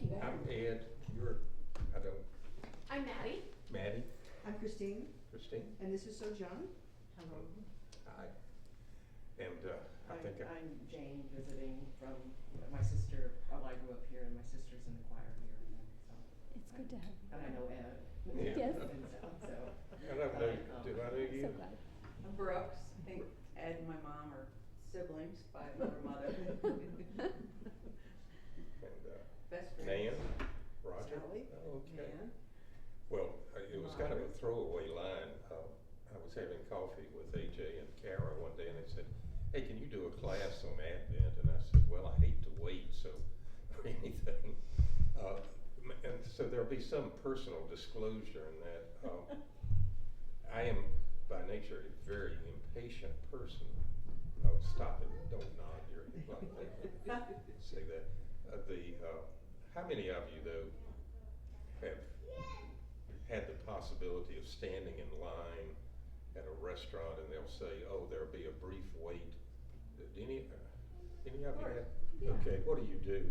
you, Ed. I'm Ed. I'm Maddie. Maddie. I'm Christine. Christine. And this is John. Hello. Hi. And I'm Jane visiting from my sister. Well, I grew up here, and my sister's in the choir here, and so. It's good to have you. And I know Ed. Yeah. Yes. And so. I don't know. Do I know you? So glad. I'm Brooks. I think Ed and my mom are siblings by another mother. And Best friends. Nan. Roger. Sally. Oh, okay. Nan. Well, it was kind of a throwaway line. I was having coffee with AJ and Kara one day, and they said, "Hey, can you do a class on Advent?" And I said, "Well, I hate to wait, so for anything." And so there'll be some personal disclosure in that. I am by nature a very impatient person. Oh, stop it! Don't nod. You're like say that. How many of you though have had the possibility of standing in line at a restaurant and they'll say, "Oh, there'll be a brief wait"? Any of you have? Yeah. Okay, what do you do?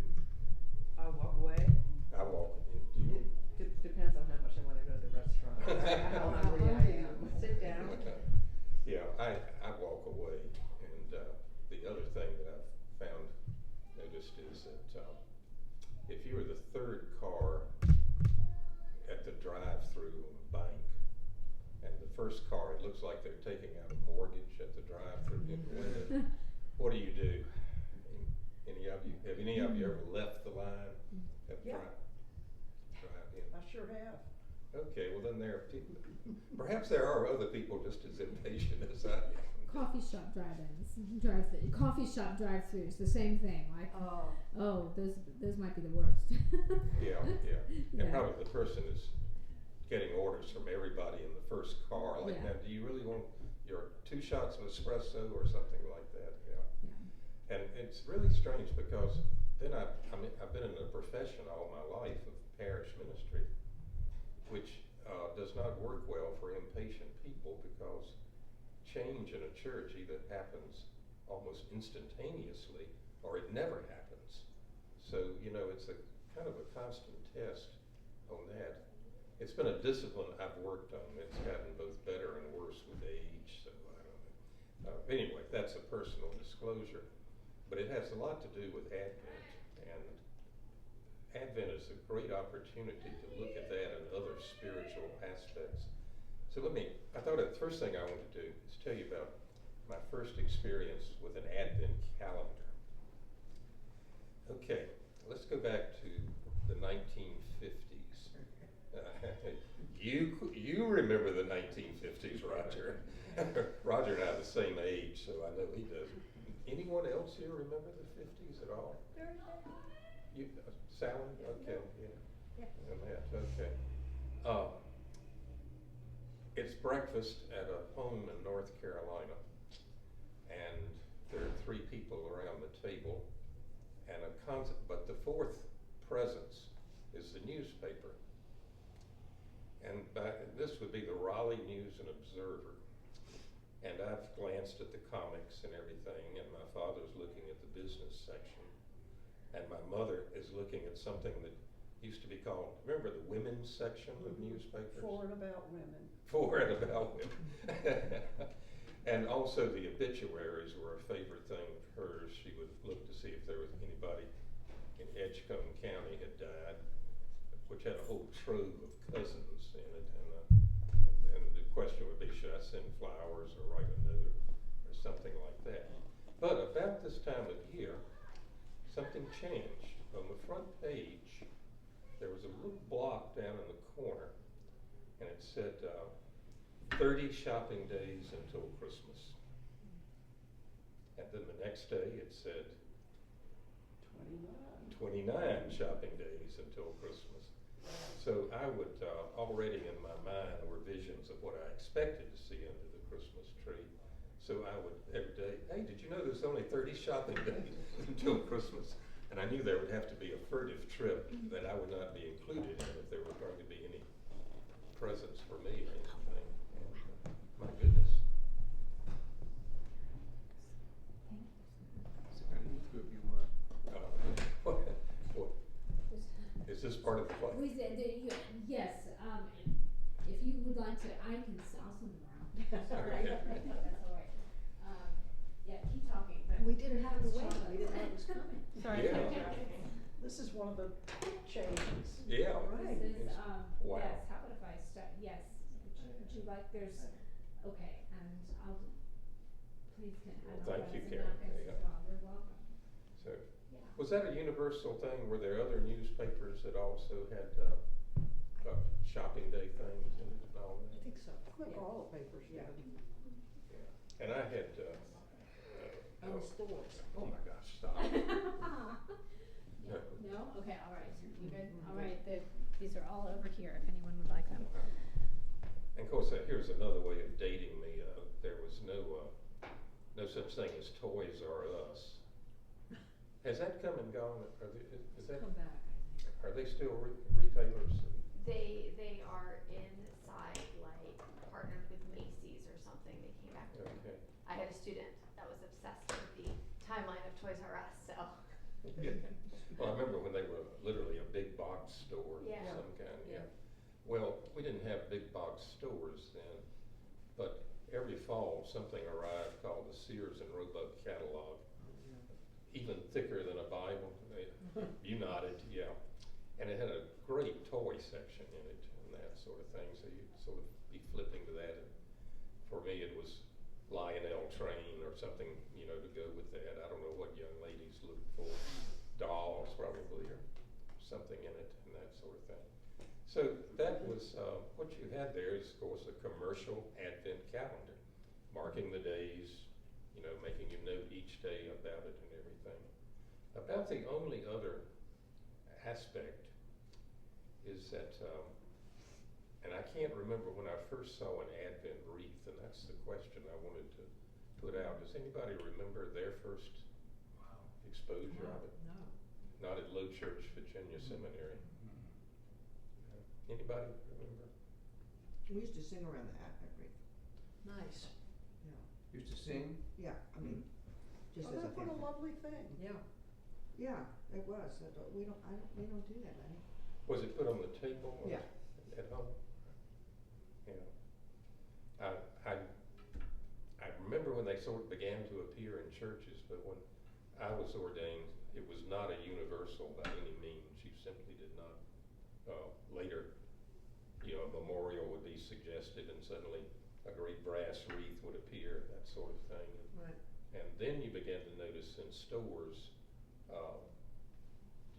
I walk away. I walk. Do you? Depends on how much I want to go to the restaurant. How hungry I am. Sit down. Yeah, I walk away. And the other thing that I've noticed is that if you were the third car at the drive-through on a bank, and the first car, it looks like they're taking out a mortgage at the drive-through in the window, what do you do? Have any of you ever left the line at the Yeah. drive-in? I sure have. Okay, well then there are people, perhaps there are other people just as impatient as I am. Coffee shop drive-ins, coffee shop drive-throughs, the same thing. Like, Oh. those might be the worst. Yeah. And Yeah. probably the person is getting orders from everybody in the first car, like, Yeah. now, do you really want your 2 shots of espresso or something like that? Yeah. Yeah. And it's really strange because then I've been in the profession all my life of parish ministry, which does not work well for impatient people because change in a church either happens almost instantaneously or it never happens. So, it's a kind of a constant test on that. It's been a discipline I've worked on. It's gotten both better and worse with age, so I don't know. Anyway, that's a personal disclosure. But it has a lot to do with Advent, and Advent is a great opportunity to look at that and other spiritual aspects. So I thought the first thing I want to do is tell you about my first experience with an Advent calendar. Okay, let's go back to the 1950s. You remember the 1950s, Roger. Roger and I are the same age, so I know he doesn't. Anyone else here remember the 50s at all? You, Sally? Okay, yeah. And that, okay. It's breakfast at a home in North Carolina, and there are 3 people around the table, and but the 4th presence is the newspaper. And this would be the Raleigh News and Observer. And I've glanced at the comics and everything, and my father's looking at the business section, and my mother is looking at something that used to be called, remember the women's section of newspapers? For and about women. For and about women. And also the obituaries were a favorite thing of hers. She would look to see if there was anybody in Edgecombe County had died, which had a whole trove of cousins in it. And the question would be, should I send flowers or write a note or something like that? But about this time of year, something changed. On the front page, there was a little block down in the corner, and it said 30 shopping days until Christmas. And then the next day it said 29 shopping days until Christmas. So I would already in my mind were visions of what I expected to see under the Christmas tree. So I would every day, hey, did you know there's only 30 shopping days until Christmas? And I knew there would have to be a furtive trip that I would not be included in if there were going to be any presents for me or anything. And, my goodness. So kind of youth group you want? What? part of the play. We said that yes, if you would like to, I'll send them around. Okay. That's all right. Yeah, keep talking, but. We didn't have to wait, we didn't know it was coming. Sorry. Yeah. This is one of the changes. Yeah. Right. This is, Wow. yes, how about if I start, yes, would you like, there's, okay, and I'll, please can, I Well, don't know. thank you, as a Karen. napkins as Yeah. well. You're welcome. So, Yeah. was that a universal thing? Were there other newspapers that also had shopping day things and all I that? think so. I think Yeah. all the papers did. Yeah. And I had, And the stores. oh my gosh, stop. No? No? Okay, all right, you good? All right, these are all over here if anyone would like them. And of course, here's another way of dating me. There was no such thing as Toys R Us. Has that come and gone? Is that, Come back, I think. are they still retailers? They are inside, like, partnered with Macy's or something. They came back to Okay. I had a student that was obsessed with the timeline of Toys R Us, so. Well, I remember when they were literally a big box store of Yeah. some kind, yeah. Well, we didn't have big box stores then, but every fall something arrived called the Sears and Roebuck catalog, even thicker than a Bible. You nodded, yeah. And it had a great toy section in it and that sort of thing, so you'd sort of be flipping to that. And for me, it was Lionel Train or something, to go with that. I don't know what young ladies look for. Dolls probably, or something in it and that sort of thing. So that was, what you had there is, of course, a commercial Advent calendar, marking the days, making you note each day about it and everything. About the only other aspect is that, and I can't remember when I first saw an Advent wreath, and that's the question I wanted to put out. Does anybody remember their first exposure of it? No. Not at Low Church, Virginia Seminary. Anybody remember? We used to sing around the Advent wreath. Nice. Yeah. Used to sing? Yeah, I mean, just Oh, as a what a family. lovely thing. Yeah. Yeah, it was. We don't do that anymore. Was it put on the table or Yeah. at home? Yeah. I remember when they sort of began to appear in churches, but when I was ordained, it was not a universal by any means. You simply did not. Later, a memorial would be suggested, and suddenly a great brass wreath would appear, that sort of thing. Right. And then you began to notice in stores,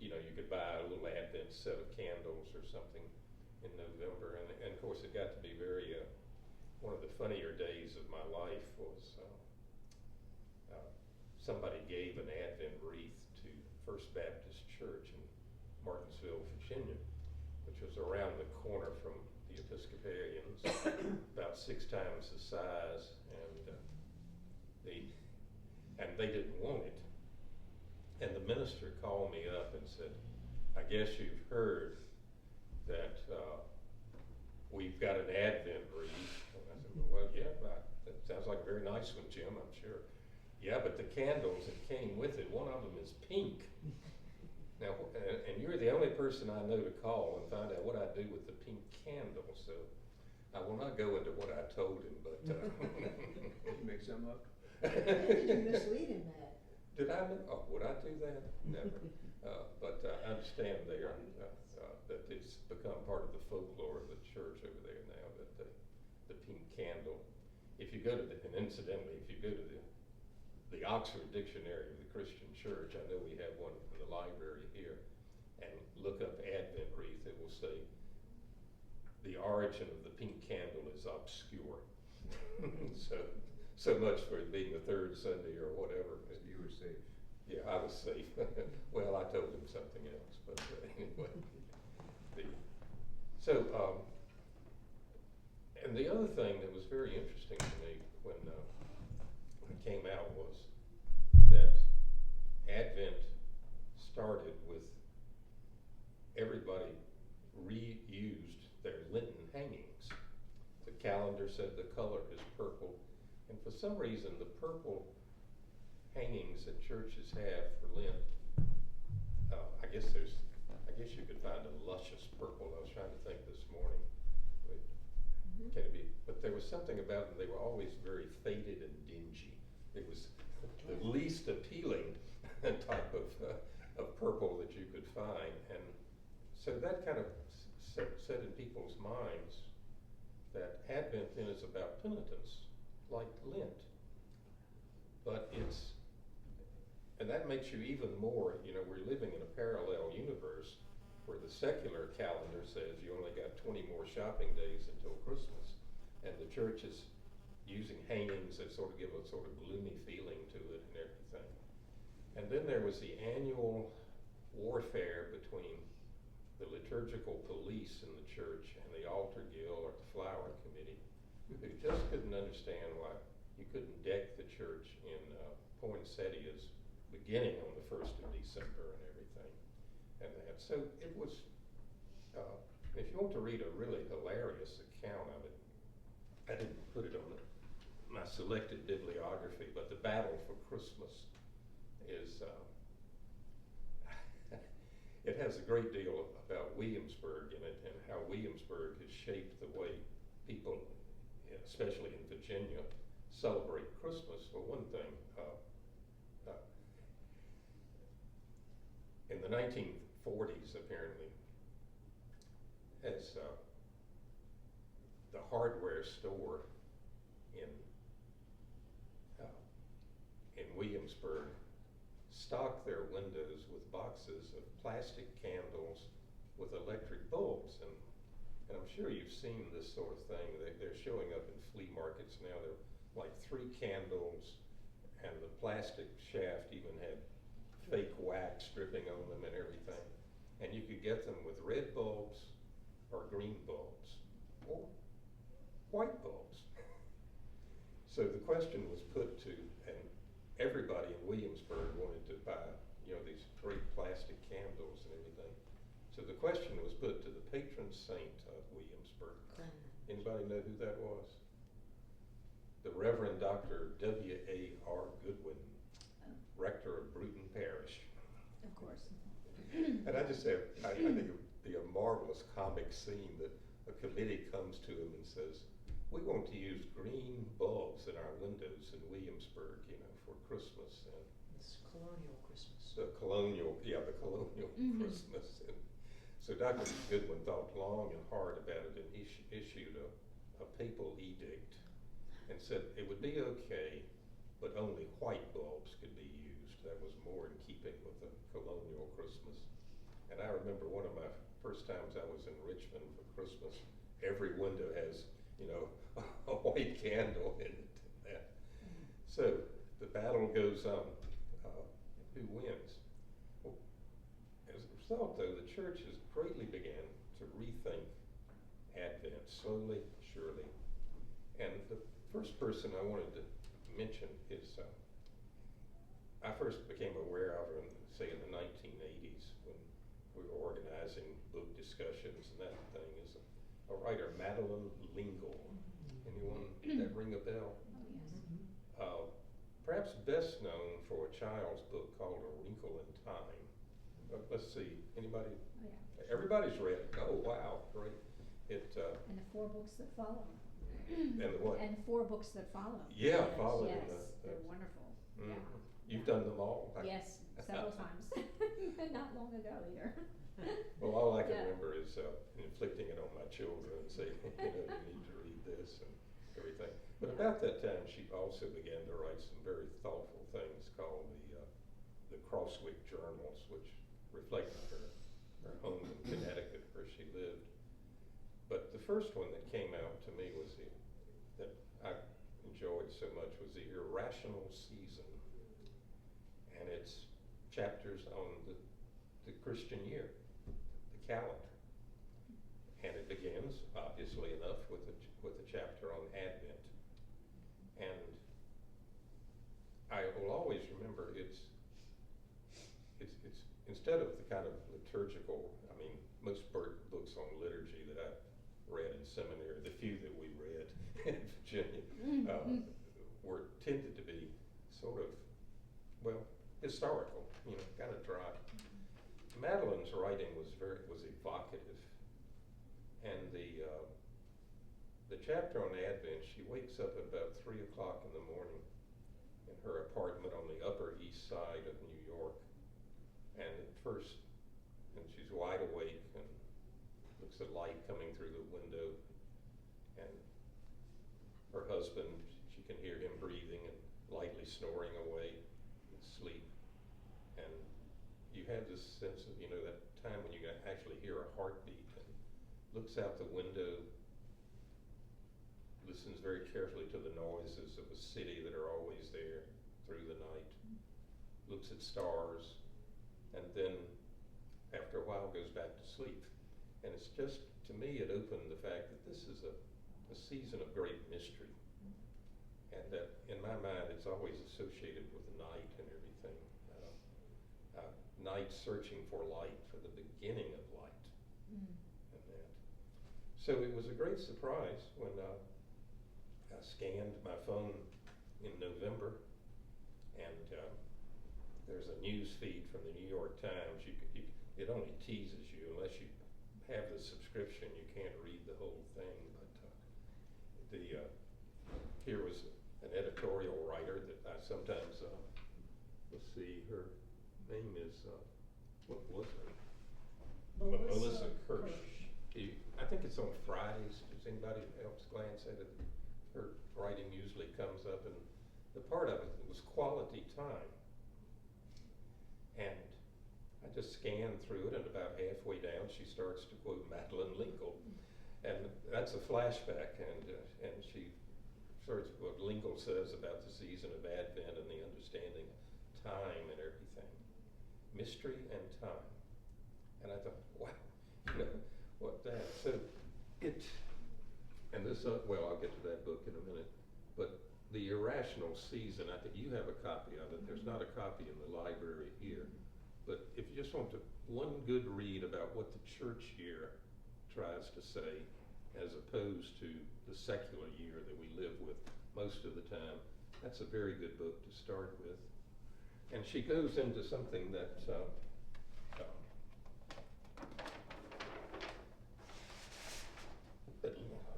you could buy a little Advent set of candles or something in November. And of course, it got to be very, one of the funnier days of my life was somebody gave an Advent wreath to First Baptist Church in Martinsville, Virginia, which was around the corner from the Episcopalians, about 6 times the size, and they didn't want it. And the minister called me up and said, "I guess you've heard that we've got an Advent wreath." And I said, "Well, yeah, that sounds like a very nice one, Jim, I'm sure." "Yeah, but the candles that came with it, one of them is pink." Now, and you're the only person I know to call and find out what I do with the pink candle, so I will not go into what I told him, but. Did you make some up? Did you mislead him that? Did I know? Oh, would I do that? Never. But I understand there that it's become part of the folklore of the church over there now, that the pink candle. If you go to and incidentally, if you go to the Oxford Dictionary of the Christian Church, I know we have one in the library here, and look up Advent wreath, it will say the origin of the pink candle is obscure. So much for it being the third Sunday or whatever. You were safe. Yeah, I was safe. Well, I told him something else, but anyway. And the other thing that was very interesting to me when it came out was that Advent started with everybody reused their Lenten hangings. The calendar said the color is purple, and for some reason the purple hangings that churches have for Lent, I guess you could find a luscious purple. I was trying to think this morning. Can it be? But there was something about them. They were always very faded and dingy. It was the least appealing type of purple that you could find, and so that kind of set in people's minds that Advent then is about penitence, like Lent. But and that makes you even more, we're living in a parallel universe where the secular calendar says you only got 20 more shopping days until Christmas, and the church is using hangings that sort of give a sort of gloomy feeling to it and everything. And then there was the annual warfare between the liturgical police in the church and the altar guild or the flower committee, who just couldn't understand why you couldn't deck the church in poinsettias beginning on the 1st of December and everything. And that, so it was, if you want to read a really hilarious account of it, I didn't put it on my selected bibliography, but the Battle for Christmas is, it has a great deal about Williamsburg in it and how Williamsburg has shaped the way people, especially in Virginia, celebrate Christmas. For one thing, in the 1940s, apparently, as the hardware store in Williamsburg stocked their windows with boxes of plastic candles with electric bulbs, and I'm sure you've seen this sort of thing. They're showing up in flea markets now. They're like 3 candles, and the plastic shaft even had fake wax dripping on them and everything. And you could get them with red bulbs or green bulbs or white bulbs. So the question was put to, and everybody in Williamsburg wanted to buy, these great plastic candles and everything. So the question was put to the patron saint of Williamsburg. Anybody know who that was? The Reverend Dr. W.A.R. Goodwin, rector of Bruton Parish. Of course. And I just say, I think it would be a marvelous comic scene that a committee comes to him and says, we want to use green bulbs in our windows in Williamsburg, for Christmas. And It's colonial Christmas. the colonial Christmas. And so Dr. Goodwin thought long and hard about it, and he issued a papal edict and said it would be okay, but only white bulbs could be used. That was more in keeping with the colonial Christmas. And I remember one of my first times I was in Richmond for Christmas, every window has, a white candle in it. So the battle goes on. Who wins? Well, as a result, though, the church has greatly began to rethink Advent, slowly, surely. And the first person I wanted to mention is, I first became aware of her in, say, in the 1980s when we were organizing book discussions and that thing, is a writer, Madeline L'Engle. Anyone, did that ring a bell? Oh, yes. Perhaps best known for a child's book called A Wrinkle in Time. Let's see, anybody? Oh, yeah. Everybody's read it. Oh, wow, great. It, And the 4 books that follow. and the what? And 4 books that follow. Yeah, Yes, following yes, the- they're wonderful. Mhm. Yeah. You've done them all? Yes, several times. Not long ago either. Well, all I can Yeah. remember is inflicting it on my children and saying, you need to read this and everything. But about that time, she also began to write some very thoughtful things called the Crosswick Journals, which reflected her home in Connecticut where she lived. But the first one that came out to me was that I enjoyed so much was The Irrational Season. And it's chapters on the Christian year, the calendar. And it begins, obviously enough, with a chapter on Advent. And I will always remember it's instead of the kind of liturgical, most books on liturgy that I read in seminary, the few that we read in Virginia, were tended to be sort of, historical, kind of dry. Madeline's writing was evocative, and the chapter on Advent, she wakes up at about 3 o'clock in the morning in her apartment on the Upper East Side of New York, and she's wide awake and looks at light coming through the window, and her husband, she can hear him breathing and lightly snoring away in sleep, and you have this sense of, that time when you actually hear a heartbeat, and looks out the window, listens very carefully to the noises of a city that are always there through the night, looks at stars, and then after a while goes back to sleep. And it's just, to me, it opened the fact that this is a season of great mystery, and that in my mind it's always associated with night and everything. Night searching for light, for the beginning of light. And that. So it was a great surprise when I scanned my phone in November, and there's a news feed from the New York Times. It only teases you unless you have the subscription. You can't read the whole thing. But here was an editorial writer that I sometimes let's see, her name is what was her? Melissa Kirsch. I think it's on Fridays. Does anybody else glance at it? Her writing usually comes up, and the part of it was quality time. And I just scanned through it, and about halfway down she starts to quote Madeline Linkle. And that's a flashback, and she starts what Linkle says about the season of Advent and the understanding of time and everything. Mystery and time. And I thought, wow, what that. So and this, well, I'll get to that book in a minute, but The Irrational Season, I think you have a copy of it. There's not a copy in the library here. But if you just want one good read about what the church year tries to say, as opposed to the secular year that we live with most of the time, that's a very good book to start with. And she goes into something that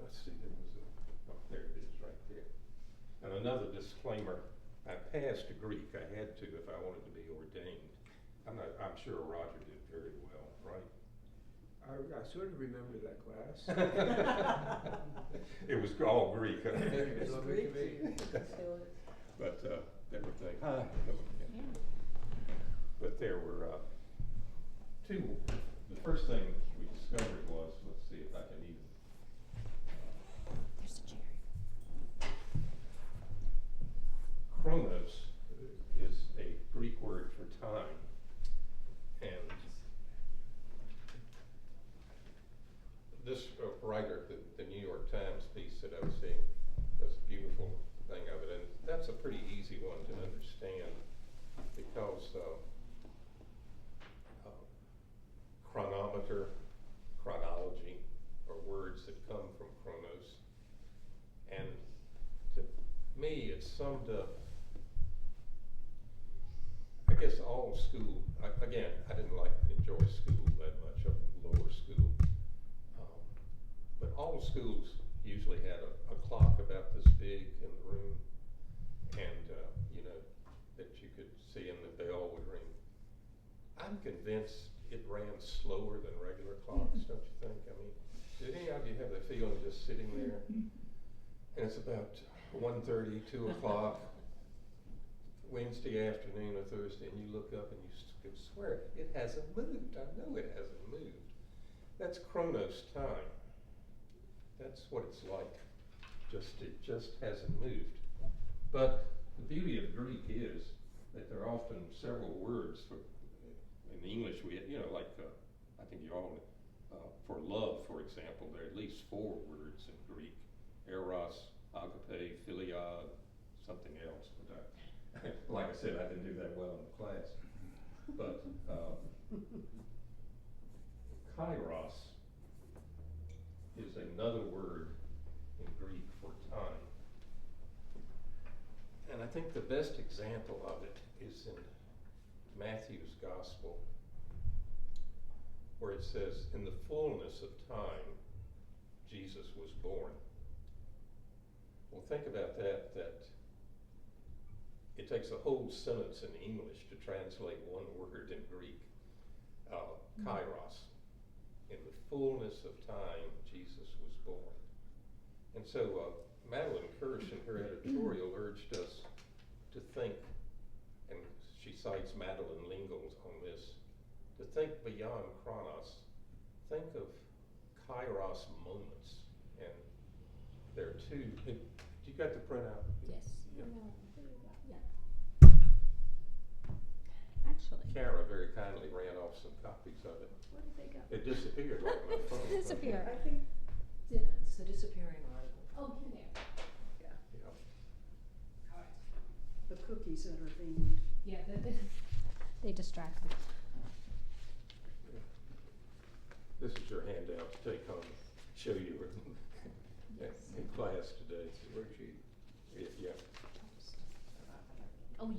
let's see, there it is right there. And another disclaimer, I passed Greek. I had to if I wanted to be ordained. I'm sure Roger did very well, right? I sort of remember that class. It was all Greek. Huh? It's Greek. But everything. But there were two. The first thing we discovered was, let's see if I can even. There's a chair. Chronos is a Greek word for time, and this writer, the New York Times piece that I was seeing, does a beautiful thing of it, and that's a pretty easy one to understand because chronometer, chronology are words that come from chronos, and to me it summed up, I guess, all school. Again, I didn't enjoy school that much, lower school, but all schools usually had a clock about this big in the room, and that you could see, and the bell would ring. I'm convinced it ran slower than regular clocks, don't you think? I mean, did any of you have the feeling just sitting there, and it's about 1:30, 2 o'clock, Wednesday afternoon or Thursday, and you look up and you could swear it hasn't moved. I know it hasn't moved. That's Chronos time. That's what it's like. It just hasn't moved. But the beauty of Greek is that there are often several words for. In English, we, like I think you all, for love, for example, there are at least 4 words in Greek: eros, agape, philia, something else. But like I said, I didn't do that well in the class. But kairos is another word in Greek for time. And I think the best example of it is in Matthew's Gospel. where it says, in the fullness of time, Jesus was born. Well, think about that it takes a whole sentence in English to translate one word in Greek, kairos. In the fullness of time, Jesus was born. And so Madeline Kirsch in her editorial urged us to think, and she cites Madeline L'Engle on this, to think beyond chronos, think of kairos moments. And there are two, you got the printout? Yes. Yeah. Yeah. Actually. Kara very kindly ran off some copies of it. Where did they go? It disappeared like my phone. Disappeared. I think, Did it? It's the disappearing article. Oh, here they are. yeah, Yeah. All right. the cookies intervened. Yeah, they distracted. This is your handout to take home, show you in class today. It's a worksheet. Yeah. Oh,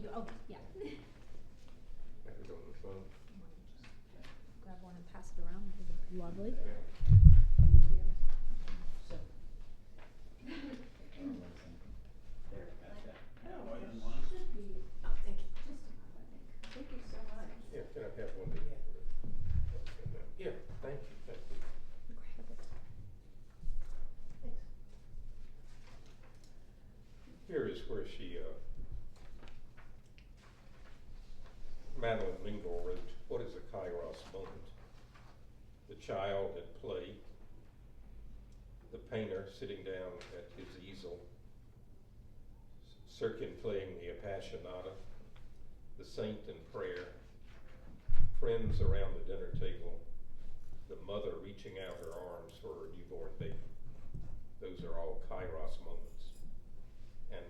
yeah. Have it on the phone. Grab one and pass it around. Lovely. Yeah. So, Should be. oh, thank you. Just enough, I think. Thank you so much. Yeah, can I have one? Yeah, thank you, thank you. Grab it. Here is where she, Madeline L'Engle wrote, what is a kairos moment? The child at play, the painter sitting down at his easel, Sirkin playing the Appassionata, the saint in prayer, friends around the dinner table, the mother reaching out her arms for her newborn baby. Those are all kairos moments. And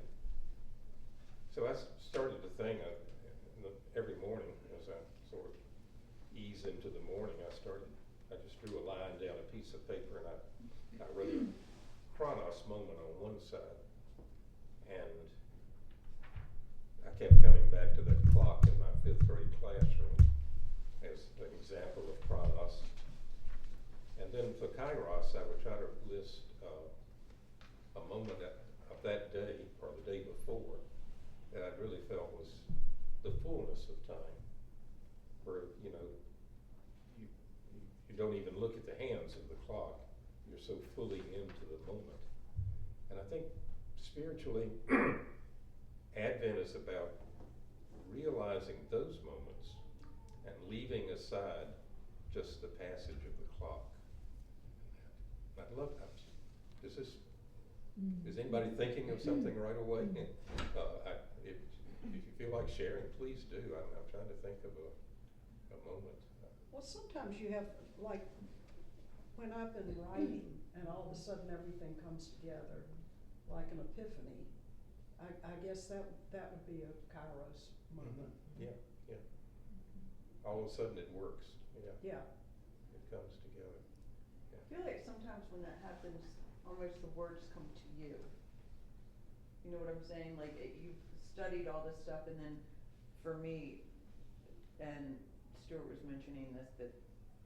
so I started to think every morning as I sort of ease into the morning, I just drew a line down a piece of paper and I wrote a chronos moment on one side. And I kept coming back to that clock in my 5th grade classroom as an example of chronos. And then for kairos, I would try to list a moment of that day or the day before that I really felt was the fullness of time, where you don't even look at the hands of the clock. You're so fully into the moment. And I think spiritually, Advent is about realizing those moments and leaving aside just the passage of the clock. I'd love that. Is anybody thinking of something right away? If you feel like sharing, please do. I'm trying to think of a moment. Well, sometimes you have, like, when I've been writing and all of a sudden everything comes together, like an epiphany, I guess that would be a kairos moment. Yeah. All of a sudden it works. Yeah. It comes together. I feel like sometimes when that happens, almost the words come to you. You know what I'm saying? Like you've studied all this stuff, and then for me, and Stuart was mentioning this, that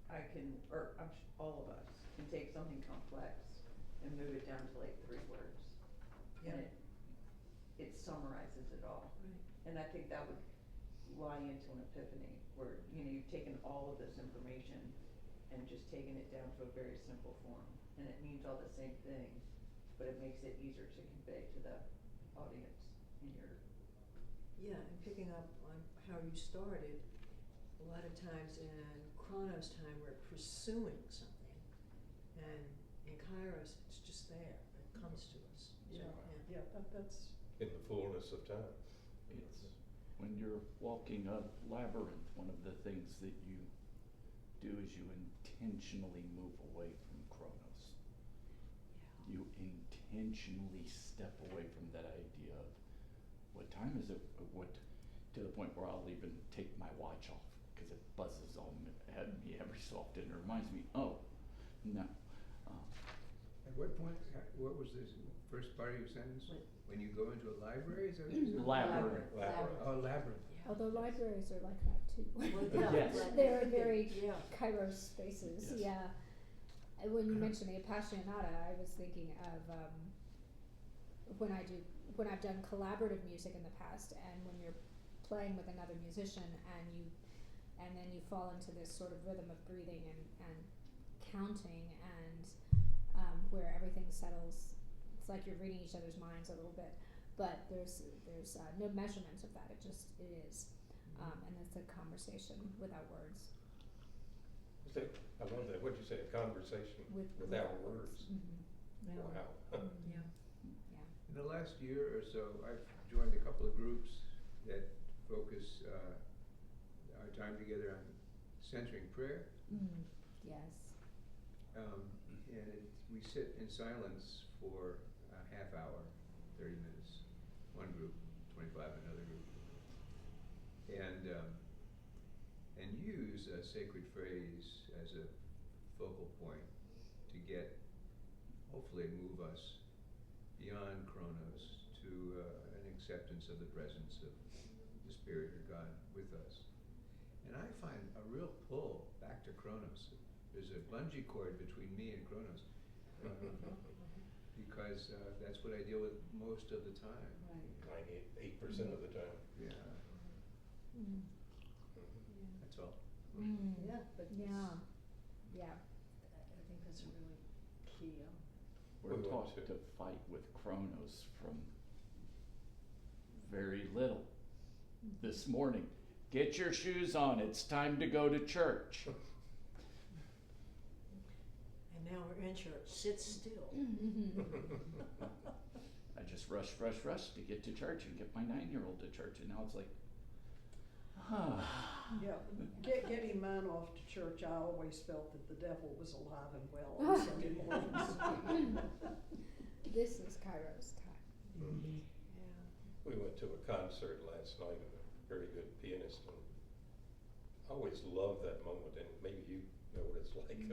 I can, or all of us can take something complex and move it down to like 3 words, Yeah. and it summarizes it all. Right. And I think that would lie into an epiphany, where you've taken all of this information and just taken it down to a very simple form, and it means all the same thing, but it makes it easier to convey to the audience in your. Yeah, and picking up on how you started, a lot of times in chronos time we're pursuing something, and in kairos it's just there, it comes to us. Yeah, So, yeah, that's. In the fullness of time. It's when you're walking a labyrinth, one of the things that you do is you intentionally move away from chronos. You intentionally step away from that idea of what time is it, to the point where I'll even take my watch off because it buzzes on at me every so often. It reminds me, oh, no. At what point, what was this first part of your sentence? When you go into a library, is that what you said? Labyrinth. Labyrinth. Oh, labyrinth. Yeah. Although libraries are like that too. Well, yeah, Yes. right. They're very Yeah. Kairos spaces, Yes. yeah. And when you mentioned the Appassionata, I was thinking of when I've done collaborative music in the past, and when you're playing with another musician and then you fall into this sort of rhythm of breathing and counting and where everything settles. It's like you're reading each other's minds a little bit, but there's no measurement of that. It is, and it's a conversation without words. I love that. What'd you say? A conversation without words. Mm-hmm. Yeah. Wow. Yeah. Yeah. In the last year or so, I've joined a couple of groups that focus our time together on centering prayer. Yes. We sit in silence for a half hour, 30 minutes, one group, 25 another group. And use a sacred phrase as a focal point to hopefully move us beyond Chronos to an acceptance of the presence of the Spirit or God with us. And I find a real pull back to Chronos. There's a bungee cord between me and Chronos. Because that's what I deal with most of the time. Right. 98% of the time. Yeah, Mm. that's all. Yeah, but Yeah. Yeah. I think that's a really key. We're We want taught to. to fight with Chronos from very little. This morning, get your shoes on, it's time to go to church. And now we're in church. Sit still. I just rush to get to church and get my 9-year-old to church, and now it's like, Yeah, getting mine off to church, I always felt that the devil was alive and well on Sunday mornings. This is Kairos time. Mhm. Yeah. We went to a concert last night of a very good pianist, and I always love that moment, and maybe you know what it's like when he's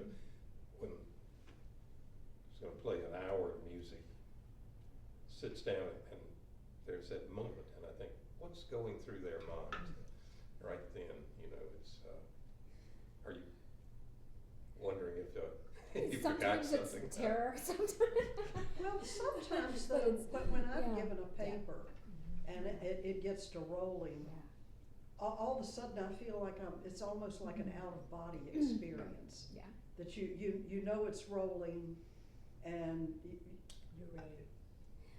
going to play an hour of music, sits down, and there's that moment, and I think, what's going through their mind right then? You know, it's, are you wondering if you forgot Sometimes something? it's terror, sometimes. Well, sometimes But though, it's- but when I've yeah, given a yeah. paper and it gets to rolling, all of a sudden I feel like it's almost like an out-of-body experience. Yeah. That you know it's rolling and You're ready.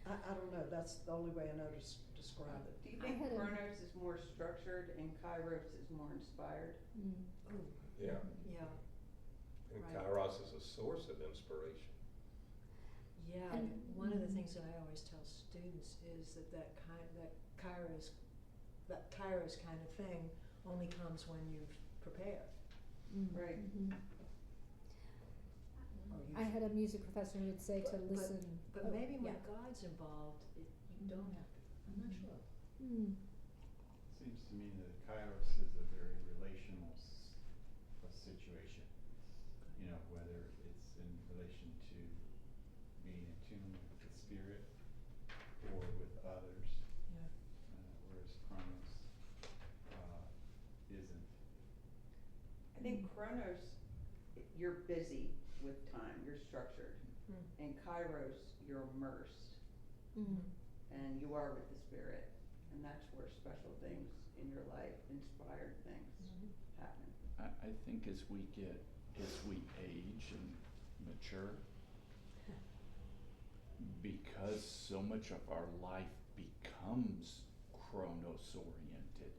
I don't know, that's the only way I know to describe it. Do you I think had a- Chronos is more structured and Kairos is more inspired? Oh, Yeah, yeah. and Right. Kairos is a source of inspiration. Yeah, And- one of the things that I always tell students is that Kairos kind of thing only comes when you've prepared. Right. Mhm. Or you've- I had a music professor who would say to But- listen. But oh, maybe when yeah. God's involved, you don't have to. I'm not sure. Seems to me that Kairos is a very relational situation. You know, whether it's in relation to being in tune with the Spirit or with others, Yeah. whereas Chronos isn't. I think Chronos, you're busy with time, you're structured. And Kairos, you're immersed and you are with the Spirit. And that's where special things in your life, inspired things happen. I think as we age and mature, because so much of our life becomes Chronos oriented,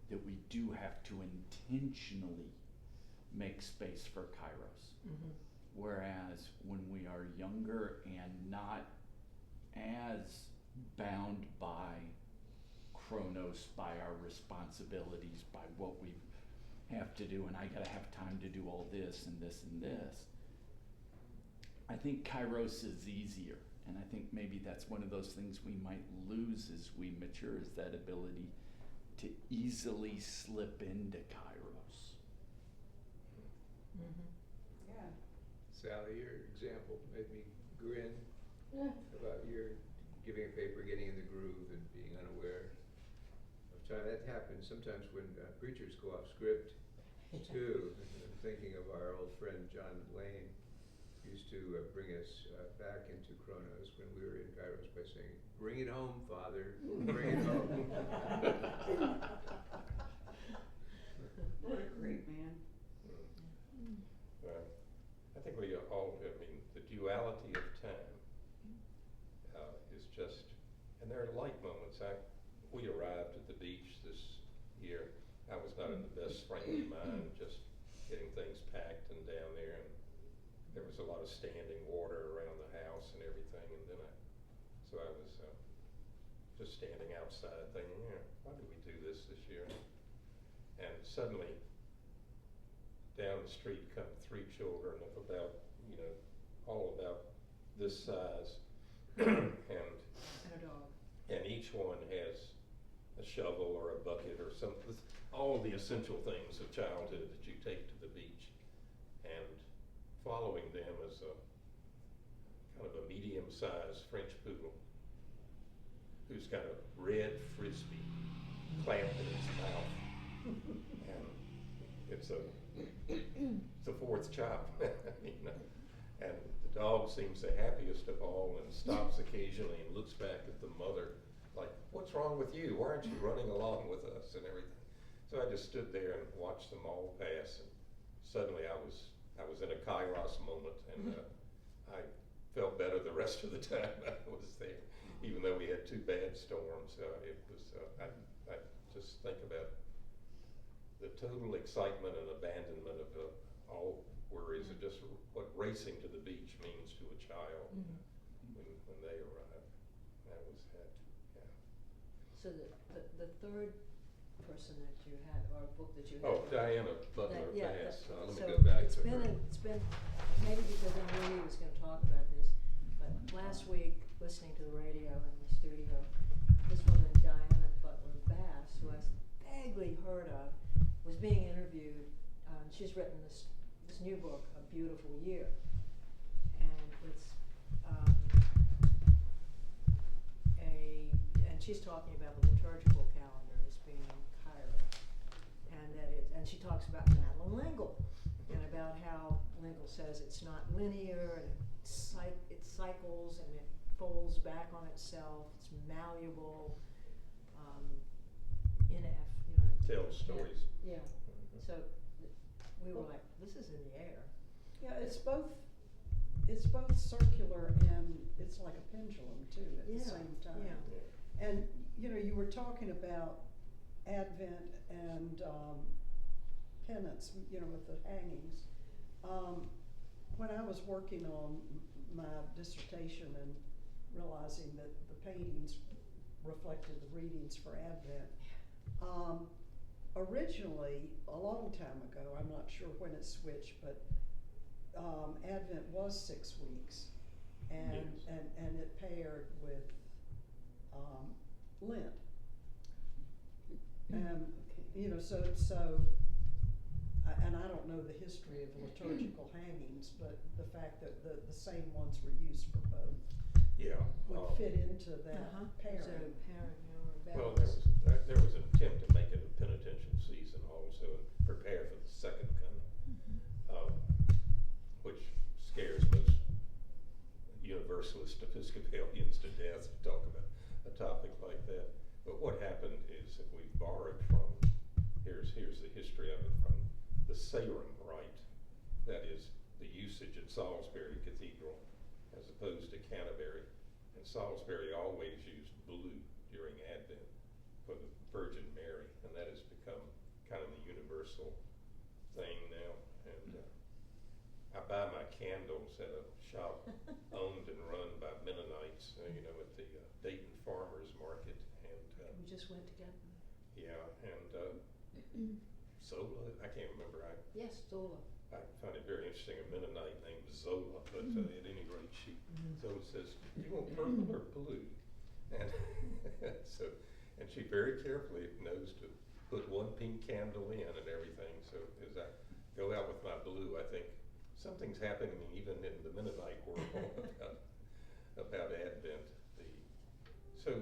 that we do have to intentionally make space for Kairos. Whereas when we are younger and not as bound by Chronos, by our responsibilities, by what we have to do, and I gotta have time to do all this and this and this, I think Kairos is easier. And I think maybe that's one of those things we might lose as we mature, is that ability to easily slip into Kairos. Yeah. Sally, your example made me grin about your giving a paper, getting in the groove, and being unaware of John, that happens sometimes when preachers go off script too. I'm thinking of our old friend John Lane, used to bring us back into Chronos when we were in Kairos by saying, "Bring it home, Father, bring it home." What a great man. I think we all, I mean, the duality of time is just, and there are light moments. We arrived at the beach this year. I was not in the best frame of mind, just getting things packed and down there, and there was a lot of standing water around the house and everything, and then so I was just standing outside thinking, why did we do this year? And suddenly, down the street come 3 children of about, all about this size, and a dog. And each one has a shovel or a bucket or something, all the essential things of childhood that you take to the beach. And following them is a kind of a medium-sized French poodle who's got a red frisbee clamped in its mouth. And it's a 4th child, And the dog seems the happiest of all and stops occasionally and looks back at the mother like, "What's wrong with you? Why aren't you running along with us?" and everything. So I just stood there and watched them all pass, and suddenly I was in a kairos moment, and I felt better the rest of the time I was there, even though we had 2 bad storms. It was I just think about the total excitement and abandonment of all worries, and just what racing to the beach means to a child when they arrive. That was that. Yeah. So the third person that you had, or book that you had. Oh, Diana Butler Bass. Let me so go back it's to been her. it's been, maybe because I knew he was going to talk about this, but last week, listening to the radio in the studio, this woman, Diana Butler Bass, who I vaguely heard of, was being interviewed. She's written this new book, A Beautiful Year, and it's and she's talking about the liturgical calendar as being Kairos, and she talks about Madeline L'Engle, and about how L'Engle says it's not linear, and it cycles and it folds back on itself. It's malleable. Tells stories. Yeah. So we were like, this is in the air. Yeah, it's both circular and it's like a pendulum too at the same time. Yeah. And you were talking about Advent and penance, with the hangings. When I was working on my dissertation and realizing that the paintings reflected the readings for Advent, originally, a long time ago, I'm not sure when it switched, but Advent was 6 weeks, and it paired with Lent, and and I don't know the history of liturgical hangings, but the fact that the same ones were used for both would fit into that pairing. So pairing or Well, balance. there was an attempt to make it a penitential season also, and prepare for the second coming, which scares most Universalist Episcopalians to death to talk about a topic like that. But what happened is that we borrowed from, here's the history of it, from the Salem rite, that is the usage at Salisbury Cathedral as opposed to Canterbury. And Salisbury always used blue during Advent for the Virgin Mary, and that has become kind of the universal thing now. And I buy my candles at a shop owned and run by Mennonites, at the Dayton Farmers Market. And We just went to get them. yeah, and Zola, I can't remember. Yes, Zola. I find it very interesting, a Mennonite named Zola, but at any rate, Zola says, "Do you want purple or blue?" And and she very carefully knows to put one pink candle in and everything. So as I go out with my blue, I think something's happening even in the Mennonite world about Advent. So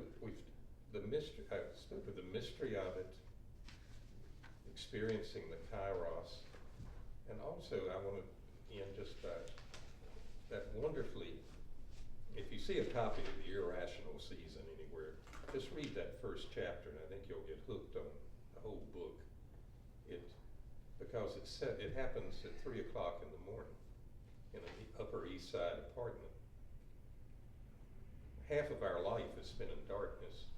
the mystery, I spoke of the mystery of it, experiencing the kairos, and also I want to end just by that wonderfully, if you see a copy of The Irrational Season anywhere, just read that first chapter and I think you'll get hooked on the whole book. Because it happens at 3 o'clock in the morning in an Upper East Side apartment. Half of our life is spent in darkness.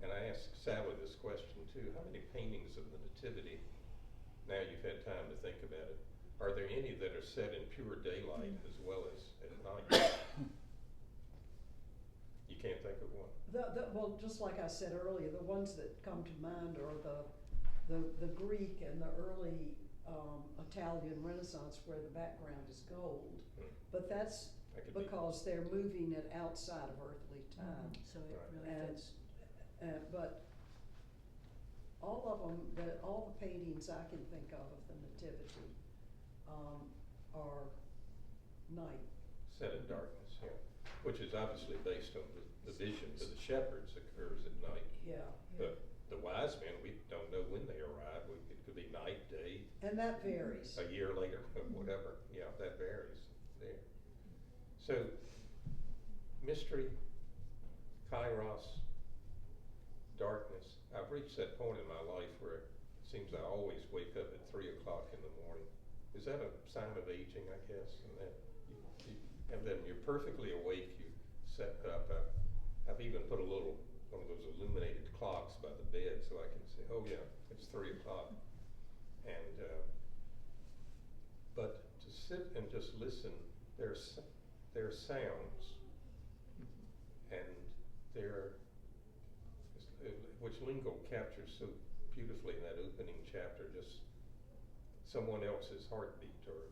And I asked Sally this question too, how many paintings of the Nativity, now you've had time to think about it, are there any that are set in pure daylight as well as at night? You can't think of one? Well, just like I said earlier, the ones that come to mind are the Greek and the early Italian Renaissance where the background is gold. But that's because they're moving it outside of earthly time. So it really And, fits. but all of them, all the paintings I can think of the Nativity are night. Set in darkness, yeah. Which is obviously based on the vision to the shepherds occurs at night. Yeah. The wise men, we don't know when they arrive. It could be night, day. And that varies. A year later, whatever. Yeah, that varies there. So, mystery, kairos, darkness. I've reached that point in my life where it seems I always wake up at 3 o'clock in the morning. Is that a sign of aging, I guess? And that and then you're perfectly awake, you set up. I've even put one of those illuminated clocks by the bed so I can say, oh yeah, it's 3 o'clock. And, but to sit and just listen, there are sounds, and which Lingo captures so beautifully in that opening chapter, just someone else's heartbeat or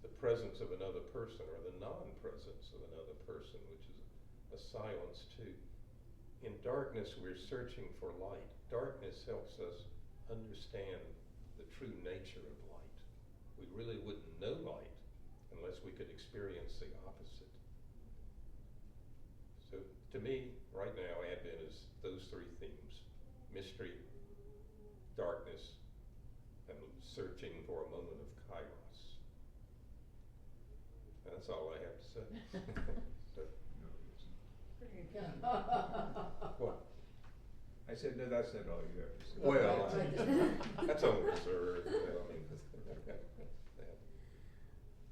the presence of another person or the non-presence of another person, which is a silence too. In darkness, we're searching for light. Darkness helps us understand the true nature of light. We really wouldn't know light unless we could experience the opposite. So to me, right now, Advent is those three themes: mystery, darkness, and searching for a moment of kairos. That's all I have to say. So, what? I said, no, that's not all you have to say. Well, that's on reserve.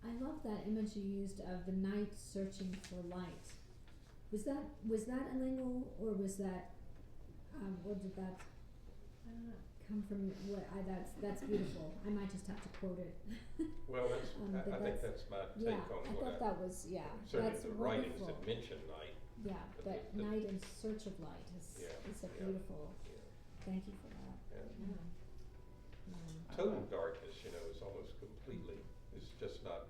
I love that image you used of the night searching for light. Was that a lingo, or was that where did that come from? That's beautiful. I might just have to quote it. Well, I think that's my take on I what thought that was certainly that's the writings wonderful. that mention night. Yeah, but night in search of light is a beautiful. Thank you for that. Yeah. Total darkness, is almost completely. It's just not.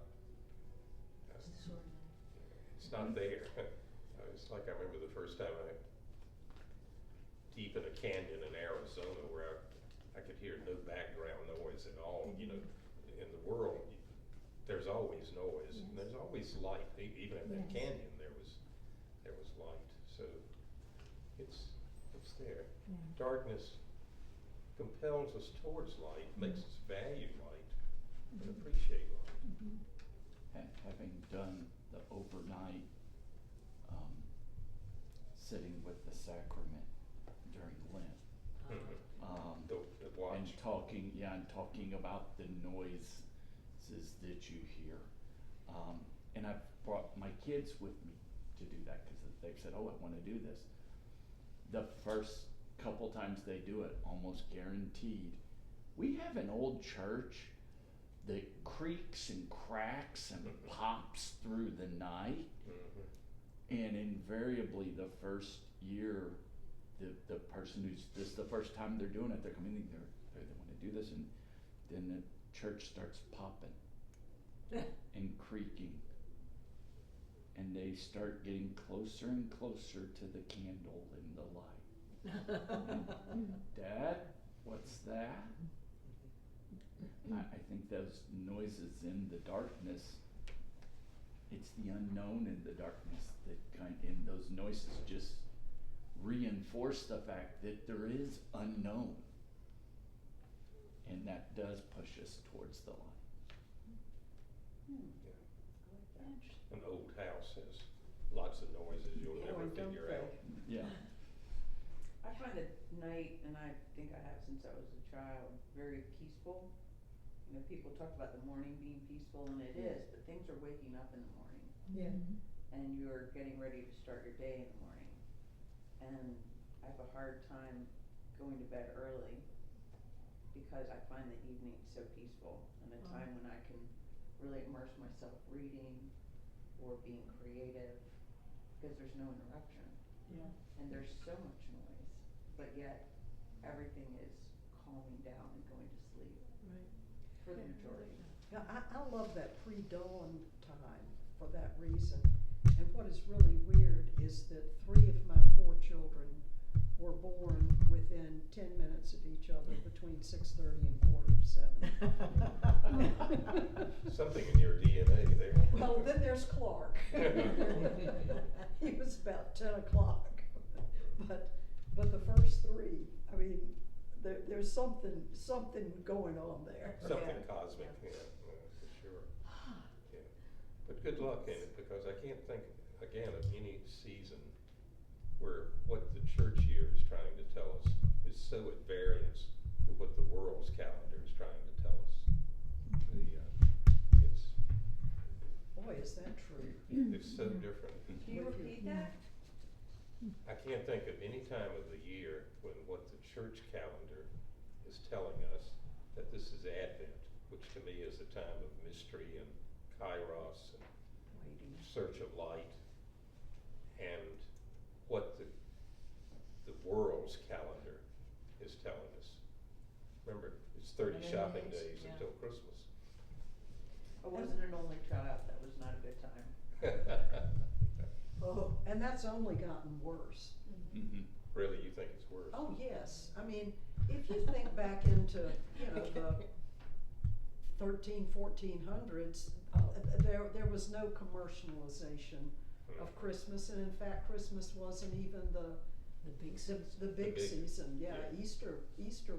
It's not there. It's like I remember the first time deep in a canyon in Arizona where I could hear no background noise at all. In the world, there's always noise, and there's always light. Even in that canyon, there was light. So it's there. Yeah. Darkness compels us towards light, makes us value light and appreciate light. Having done the overnight sitting with the sacrament during Lent, The watch. and talking about the noises that you hear, and I've brought my kids with me to do that because they've said, "Oh, I want to do this." The first couple times they do it, almost guaranteed, we have an old church that creaks and cracks and pops through the night. And invariably the first year, the person this is the first time they're doing it, they're coming in, they want to do this, and then the church starts popping and creaking, and they start getting closer and closer to the candle in the light. And, Dad, what's that? I think those noises in the darkness It's the unknown and the darkness and those noises just reinforce the fact that there is unknown. And that does push us towards the light. An old house has lots of noises you'll never Boy, don't figure they. out. Yeah. I find at night, and I think I have since I was a child, very peaceful. You know, people talk about the morning being peaceful, and it is, but things are waking up in the morning, Yeah. and you're getting ready to start your day in the morning. And I have a hard time going to bed early because I find the evening so peaceful, and a time when I can really immerse myself reading or being creative, because there's no interruption. Yeah. And there's so much noise, but yet everything is calming down and going to sleep Right. for the majority. Yeah, I love that pre-dawn time for that reason. And what is really weird is that 3 of my 4 children were born within 10 minutes of each other between 6:30 and 7:15. Something in your DNA there. Well, then there's Clark. He was about 10 o'clock. But the first 3, I mean, there's something going on there. Something Yeah. cosmic, yeah, for sure. Yeah. But good luck in it, because I can't think, again, of any season where what the church year is trying to tell us is so at variance to what the world's calendar is trying to tell us. It's Boy, is that true. it's so different. Can you repeat that? I can't think of any time of the year when what the church calendar is telling us that this is Advent, which to me is a time of mystery and kairos and Waiting. search of light, and what the world's calendar is telling us. Remember, it's 30 shopping days Yeah. until Christmas. I wasn't an only child, that was not a good time. Oh, and that's only gotten worse. Mm-hmm. Really, you think it's worse? Oh, yes. I mean, if you think back into, the 1400s, there was no commercialization of Christmas, and in fact, Christmas wasn't even the big season. Yeah, yeah. Easter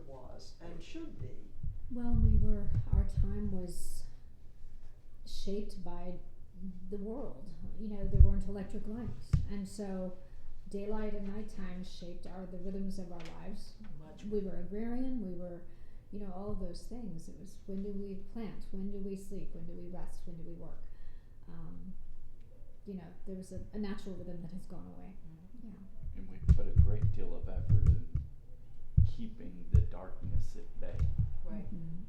was and should be. Well, our time was shaped by the world. There weren't electric lights, and so daylight and nighttime shaped the rhythms of our lives. We were agrarian, we were, all of those things. It was, when do we plant, when do we sleep, when do we rest, when do we work? There was a natural rhythm that has gone away. Yeah. And we put a great deal of effort in keeping the darkness at bay. Right.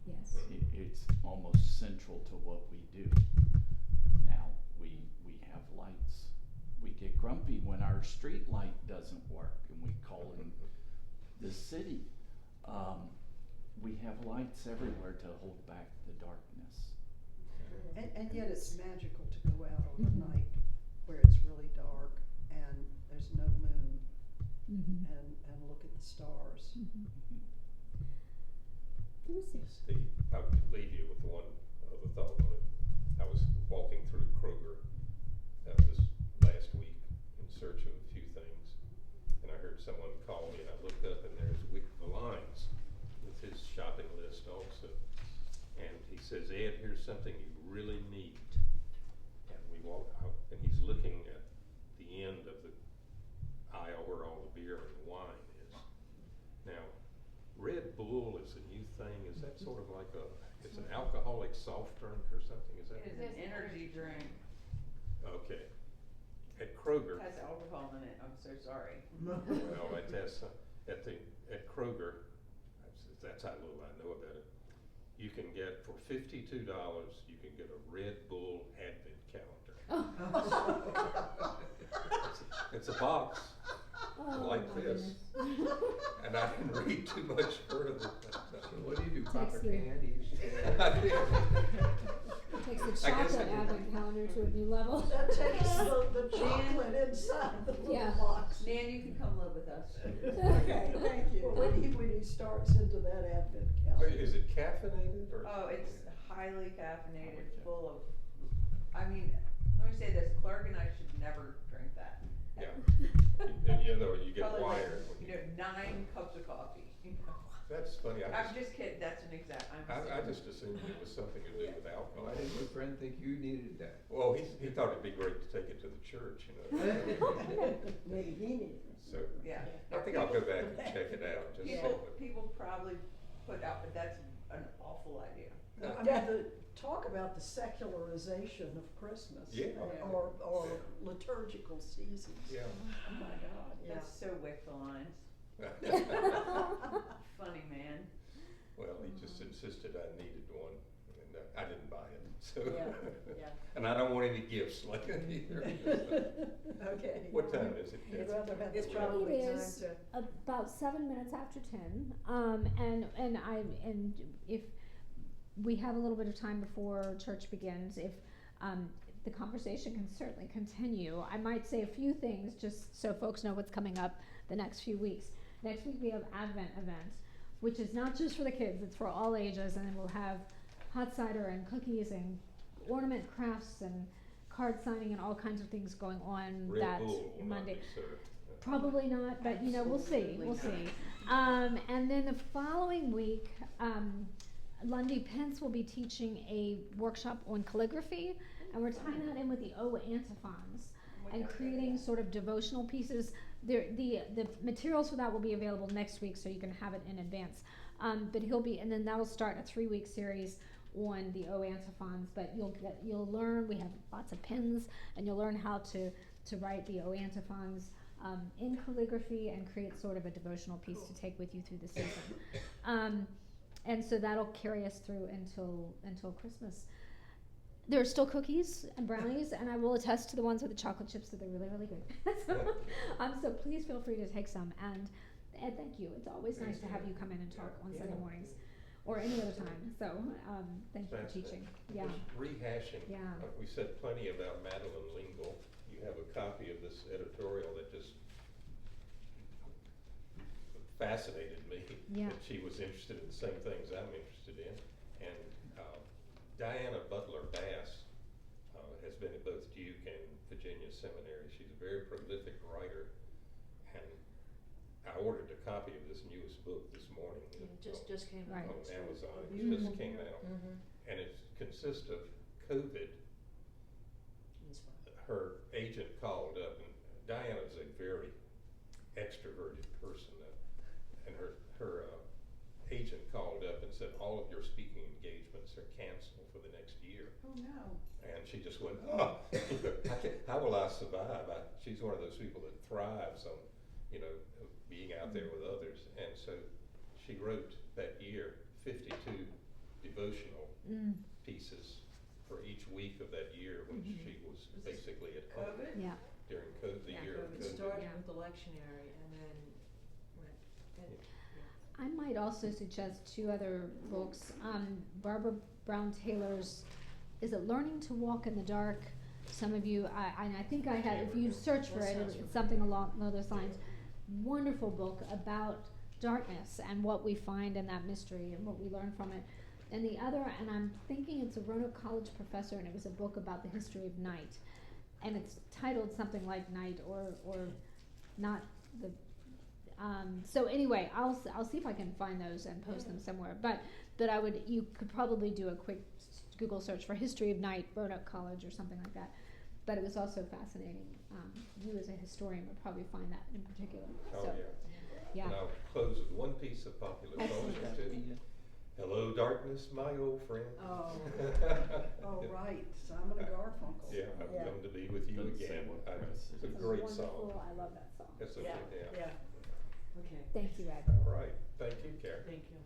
Yes. It's almost central to what we do. Now, we have lights. We get grumpy when our street light doesn't work, and we call in the city. We have lights everywhere to hold back the darkness. And yet it's magical to go out on a night where it's really dark and there's no moon and look at the stars. Steve, I'll leave you with one other thought on it. I was walking through Kroger this last week in search of a few things, and I heard someone call me, and I looked up, and there's Wick Valines with his shopping list also. And he says, "Ed, here's something you really need." And we walk out, and he's looking at the end of the aisle where all the beer and wine is. Now, Red Bull is a new thing. Is that sort of like it's an alcoholic soft drink or something? Is that? It is an energy drink, Okay. At Kroger. has alcohol in it, I'm so sorry. Well, at Kroger, that's how little I know about it. You can get, for $52, you can get a Red Bull Advent calendar. It's a box like my this. goodness. And I didn't read too much further. What do you do, pop a Takes the- candy? Takes the I guess chocolate I did. advent calendar to a new level. That takes the chocolate inside the little Yeah. box. Nan, you can come live with us. Okay, thank you. When he starts into that Advent calendar. Wait, is it caffeinated or? Oh, it's highly caffeinated, Highly full of, I mean, Let me say this, Clark and I should never drink that. Yeah. You know, you get Probably like, wired. when you know, 9 cups of coffee, you know. That's funny, I'm just kidding, that's an exact, I just assumed it was something to do with alcohol. Why did your friend think you needed that? Well, he thought it'd be great to take it to the church, you know. Maybe he needed it. So, Yeah. I think I'll go back and check it out, just so. People probably put out, but that's an awful idea. I mean, talk about the secularization of Christmas. Yeah. Or Yeah. liturgical seasons. Yeah. Oh my God, yeah. That's so Wickfelines. Funny man. Well, he just insisted I needed one, and I didn't buy it, so. Yeah. And I don't want any gifts like that either. Okay. What time is it? You'd rather have It's the probably It time is to, about 7 minutes after 10, and if we have a little bit of time before church begins, if the conversation can certainly continue. I might say a few things just so folks know what's coming up the next few weeks. Next week we have Advent event, which is not just for the kids, it's for all ages, and then we'll have hot cider and cookies and ornament crafts and card signing and all kinds of things going on Red that Bull will not Monday. be served. Probably not, but you know, we'll see, we'll see. And then the following week, Lundy Pence will be teaching a workshop on calligraphy, and we're tying that in with the O antiphons and creating sort of devotional pieces. The materials for that will be available next week, so you can have it in advance. But and then that'll start a 3-week series on the O antiphons. But you'll learn. We have lots of pins, and you'll learn how to write the O antiphons in calligraphy and create sort of a devotional piece to take with you through the season. And so that'll carry us through until Christmas. There are still cookies and brownies, and I will attest to the ones with the chocolate chips that they're really, really good. So please feel free to take some, and thank you. It's always nice to have you come in and talk on Sunday mornings, or any other time. So thank you for teaching. Yeah. Just rehashing. Yeah. We said plenty about Madeline Lingle. You have a copy of this editorial that just fascinated me. Yeah. That she was interested in the same things I'm interested in. And Diana Butler Bass has been at both Duke and Virginia Seminary. She's a very prolific writer, and I ordered a copy of this newest book this morning. just came out. Right. On Amazon. It Beautiful. just came out. Mm-hmm. And it consists of COVID. Her agent called up, and Diana's a very extroverted person, and her agent called up and said all of your speaking engagements are canceled for the next year. Oh, no. And she just went, oh, how will I survive? She's one of those people that thrives on, being out there with others. And so she wrote that year 52 devotional pieces for each week of that year when she was basically at home COVID? Yeah. during the year of It COVID. started with the lectionary and then went, and, I might also suggest 2 other books. Barbara Brown Taylor's, is it Learning to Walk in the Dark? Some of you, I think I had, if you search for it, it's something along those lines. Wonderful book about darkness and what we find in that mystery and what we learn from it. And the other, and I'm thinking it's a Roanoke College professor, and it was a book about the history of night. And it's titled something like Night or not the, so anyway, I'll see if I can find those and post them somewhere. But you could probably do a quick Google search for History of Night, Roanoke College or something like that. But it was also fascinating. You as a historian would probably find that in particular. Oh, So, yeah. And I'll close with one pice of popular culture too. Hello, darkness, my old friend. Oh, right, Simon and Garfunkel. Yeah, I've come to be with you Doesn't say again. what press It's a it is. great Wonderful. song. I love that song. It's okay, yeah. okay, Thank you, Ed. All right, thank you, Karen. thank you.